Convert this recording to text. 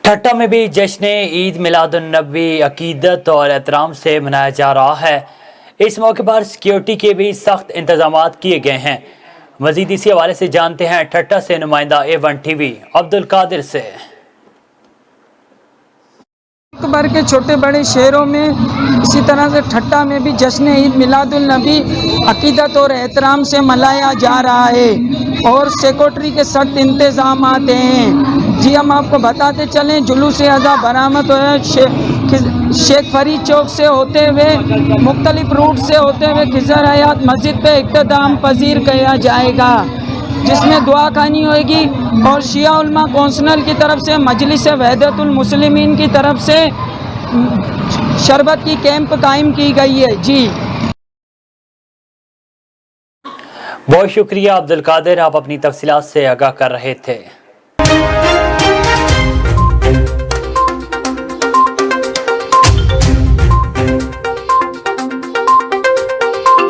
ठट्टा में भी जश्न ईद मिलादुन्नबी अकीदत और एहतराम से मनाया जा रहा है। इस मौके पर सिक्योरिटी के भी सख्त इंतजाम किए गए हैं। मजीद इसी हवाले से जानते हैं ठट्टा से नुमाइंदा A1 TV अब्दुल कादिर से। भर के छोटे बड़े शहरों में इसी तरह से ठट्टा में भी जश्न ईद मिलादुन्नबी अकीदत और एहतराम से मनाया जा रहा है और सिक्योरिटी के सख्त इंतजाम हैं। जी हम आपको बताते चलें, जुलूस अज़ा बरामद हुआ शेख फरीद चौक से होते हुए मुख्तलिफ रूट से होते हुए खिज़र हयात मस्जिद पे इख्तिताम पजीर किया जाएगा, जिसमें दुआ खानी होगी और शिया उलमा कौंसिल की तरफ से मजलिस वहदतुल मुस्लिमीन की तरफ से शरबत की कैंप कायम की गई है। जी बहुत शुक्रिया अब्दुल कादिर, आप अपनी तफसीलात से आगाह कर रहे थे।